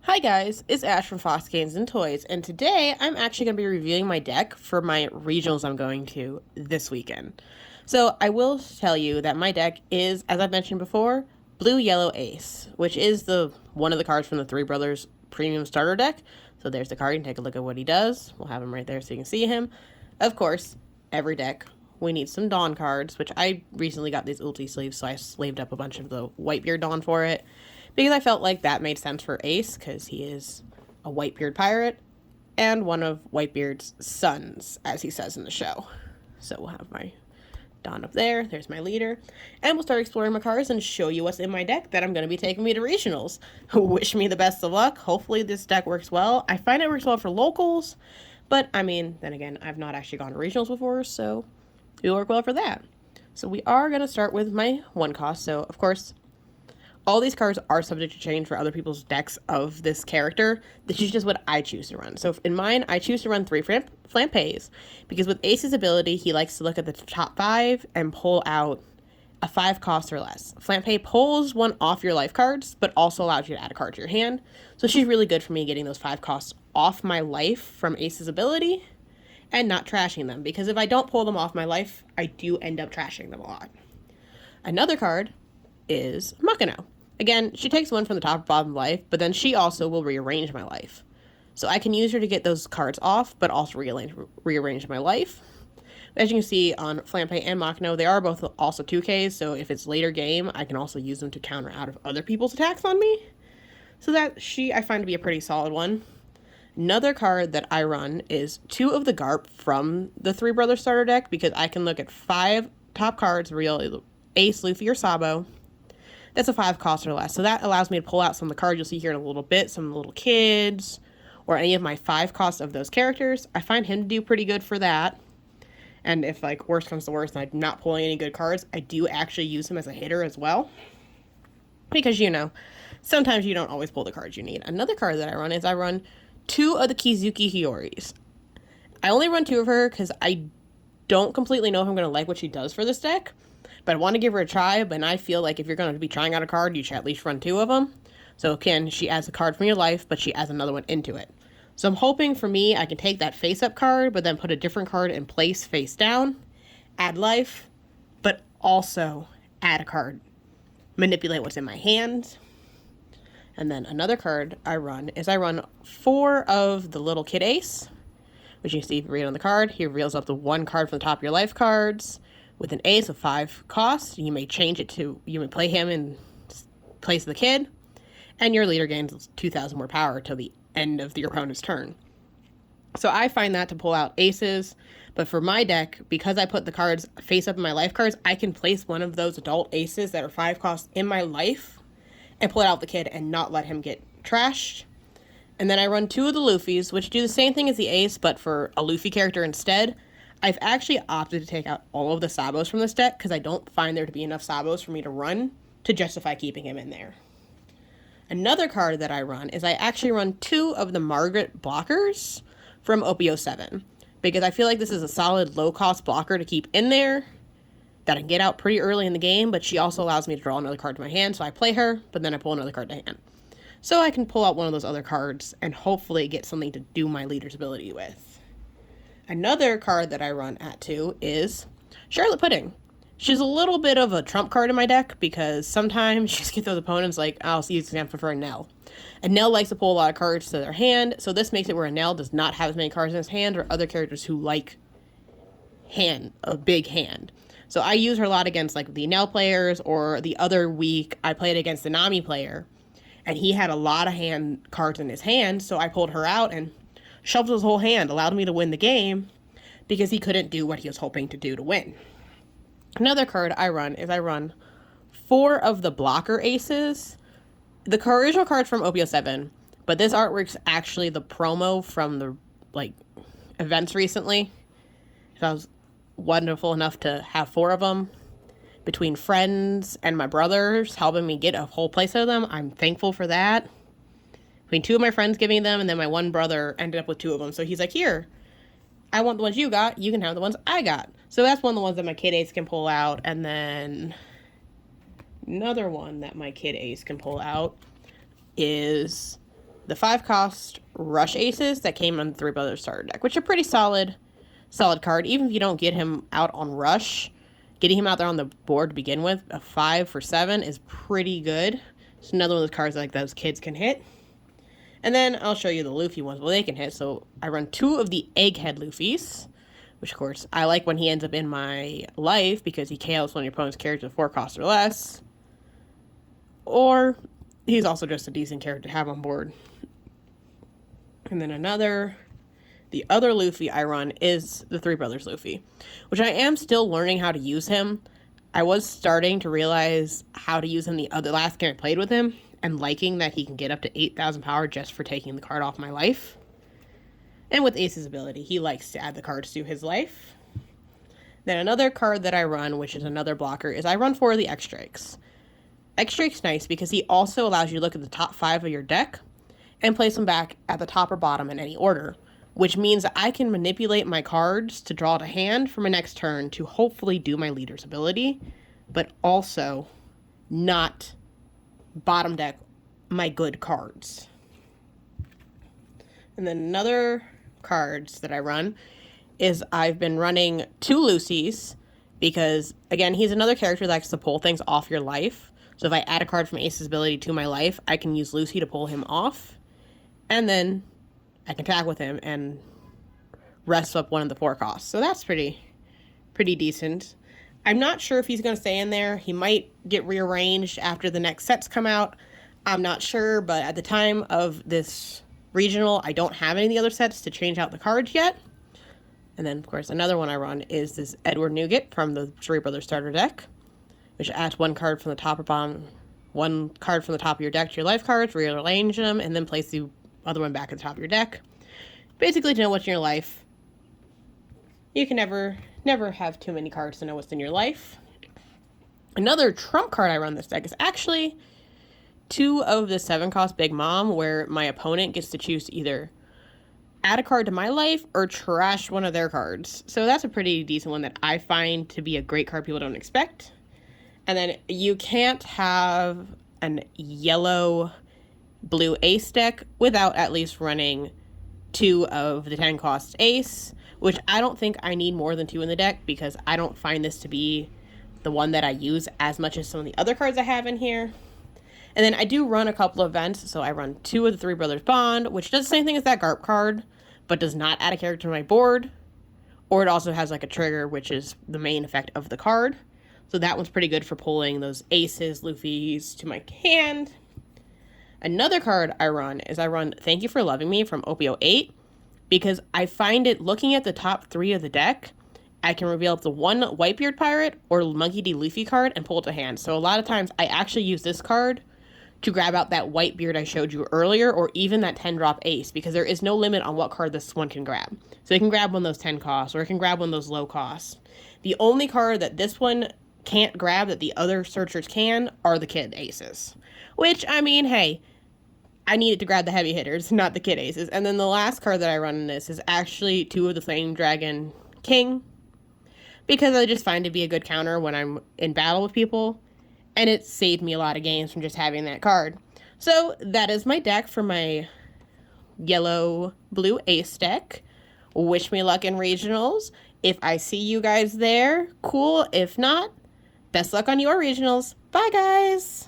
Hi guys, it's Ash from Fox Games and Toys, and today I'm actually going to be reviewing my deck for my regionals I'm going to this weekend. So I will tell you that my deck is, as I've mentioned before, Blue Yellow Ace, which is the one of the cards from the Three Brothers Premium Starter deck. So there's the card, you can take a look at what he does. We'll have him right there so you can see him. Of course, every deck, we need some Dawn cards, which I recently got these ulti sleeves, so I slaved up a bunch of the Whitebeard Dawn for it because I felt like that made sense for Ace because he is a Whitebeard pirate and one of Whitebeard's sons, as he says in the show. So we'll have my Dawn up there. There's my leader. And we'll start exploring my cards and show you what's in my deck that I'm going to be taking me to regionals. Wish me the best of luck. Hopefully this deck works well. I find it works well for locals, but I mean, then again, I've not actually gone to regionals before, so it'll work well for that. So we are going to start with my one cost. So, of course, all these cards are subject to change for other people's decks of this character. This is just what I choose to run. So in mine, I choose to run 3 Flampeys because with Ace's ability, he likes to look at the top 5 and pull out a 5 cost or less. Flampay pulls one off your life cards, but also allows you to add a card to your hand. So she's really good for me getting those 5 costs off my life from Ace's ability and not trashing them, because if I don't pull them off my life, I do end up trashing them a lot. Another card is Makino. Again, she takes one from the top or bottom life, but then she also will rearrange my life. So I can use her to get those cards off, but also rearrange my life. As you can see on Flampay and Makino, they are both also 2Ks, so if it's later game, I can also use them to counter out of other people's attacks on me. So that I find to be a pretty solid one. Another card that I run is 2 of the Garp from the Three Brothers starter deck, because I can look at 5 top cards, real Ace, Luffy, or Sabo. That's a 5 cost or less. So that allows me to pull out some of the cards you'll see here in a little bit, some little kids, or any of my 5 costs of those characters. I find him to do pretty good for that. And if, like, worst comes to worst and I'm not pulling any good cards, I do actually use him as a hitter as well. Because, you know, sometimes you don't always pull the cards you need. Another card that I run is I run 2 of the Kizuki Hioris. I only run 2 of her because I don't completely know if I'm going to like what she does for this deck. But I want to give her a try, but I feel like if you're going to be trying out a card, you should at least run 2 of them. So again, she adds a card from your life, but she adds another one into it. So I'm hoping for me, I can take that face-up card, but then put a different card in place face down, add life, but also add a card. Manipulate what's in my hand. And then another card I run is I run 4 of the Little Kid Ace, which you can see if you read on the card. He reveals up to 1 card from the top of your life cards. With an Ace of 5 costs, you may change it to, you may play him in place of the kid, and your leader gains 2,000 more power till the end of your opponent's turn. So I find that to pull out aces, but for my deck, because I put the cards face up in my life cards, I can place one of those adult aces that are 5 costs in my life and pull it out the kid and not let him get trashed. And then I run 2 of the Luffys, which do the same thing as the ace, but for a Luffy character instead. I've actually opted to take out all of the Sabos from this deck because I don't find there to be enough Sabos for me to run to justify keeping him in there. Another card that I run is I actually run 2 of the Margaret blockers from OP07 because I feel like this is a solid low-cost blocker to keep in there that I can get out pretty early in the game, but she also allows me to draw another card to my hand, so I play her, but then I pull another card to hand. So I can pull out one of those other cards and hopefully get something to do my leader's ability with. Another card that I run at 2 is Charlotte Pudding. She's a little bit of a trump card in my deck because sometimes she gets those opponents like, I'll use an example for Enel. Enel likes to pull a lot of cards to their hand, so this makes it where Enel does not have as many cards in his hand or other characters who like a big hand. So I use her a lot against like the Enel players, or the other week I played against the Nami player and he had a lot of hand cards in his hand, so I pulled her out and shoved his whole hand, allowed me to win the game because he couldn't do what he was hoping to do to win. Another card I run is I run 4 of the blocker aces. The original card from OP07, but this artwork's actually the promo from the events recently. So I was wonderful enough to have 4 of them between friends and my brothers helping me get a whole playset of them. I'm thankful for that. Between 2 of my friends giving them, and then my one brother ended up with 2 of them. So he's like, here, I want the ones you got. You can have the ones I got. So that's one of the ones that my Kid Ace can pull out. And then another one that my Kid Ace can pull out is the 5-cost Rush Aces that came on the Three Brothers starter deck, which are pretty solid card. Even if you don't get him out on Rush, getting him out there on the board to begin with, a 5 for 7 is pretty good. It's another one of those cards like those kids can hit. And then I'll show you the Luffy ones. Well, they can hit. So I run 2 of the Egghead Luffys, which, of course, I like when he ends up in my life because he KOs one of your opponent's characters 4 costs or less. Or he's also just a decent character to have on board. And then the other Luffy I run is the Three Brothers Luffy, which I am still learning how to use him. I was starting to realize how to use him the last game I played with him, and liking that he can get up to 8,000 power just for taking the card off my life. And with Ace's ability, he likes to add the cards to his life. Then another card that I run, which is another blocker, is I run 4 of the X-Drakes. X-Drake's nice because he also allows you to look at the top 5 of your deck and place them back at the top or bottom in any order, which means that I can manipulate my cards to draw to hand for my next turn to hopefully do my leader's ability, but also not bottom deck my good cards. And then another cards that I run is I've been running 2 Lucy's because, again, he's another character that likes to pull things off your life. So if I add a card from Ace's ability to my life, I can use Lucy to pull him off. And then I can tag with him and rest up one of the 4 costs. So that's pretty decent. I'm not sure if he's going to stay in there. He might get rearranged after the next sets come out. I'm not sure, but at the time of this regional, I don't have any of the other sets to change out the cards yet. And then, of course, another one I run is this Edward Nugget from the Three Brothers starter deck, which adds 1 card from the top or bottom, 1 card from the top of your deck to your life cards, rearrange them, and then place the other one back at the top of your deck. Basically, to know what's in your life. You can never have too many cards to know what's in your life. Another trump card I run this deck is actually 2 of the 7-cost Big Mom, where my opponent gets to choose to either add a card to my life or trash one of their cards. So that's a pretty decent one that I find to be a great card people don't expect. And then you can't have an yellow-blue ace deck without at least running 2 of the 10-cost ace, which I don't think I need more than 2 in the deck because I don't find this to be the one that I use as much as some of the other cards I have in here. And then I do run a couple of events, so I run 2 of the Three Brothers Bond, which does the same thing as that Garp card, but does not add a character to my board. Or it also has like a trigger, which is the main effect of the card. So that one's pretty good for pulling those aces, Luffy's to my hand. Another card I run is I run Thank You for Loving Me from Opio 8, because I find it, looking at the top 3 of the deck, I can reveal up the 1 Whitebeard Pirate or Monkey D. Luffy card and pull it to hand. So a lot of times I actually use this card to grab out that Whitebeard I showed you earlier, or even that 10-drop ace, because there is no limit on what card this one can grab. So it can grab one of those 10 costs, or it can grab one of those low costs. The only card that this one can't grab that the other searchers can are the kid aces. Which, I mean, hey, I needed to grab the heavy hitters, not the kid aces. And then the last card that I run in this is actually 2 of the Flame Dragon King, because I just find it to be a good counter when I'm in battle with people, and it saved me a lot of games from just having that card. So that is my deck for my yellow-blue ace deck. Wish me luck in regionals. If I see you guys there, cool. If not, best luck on your regionals. Bye, guys!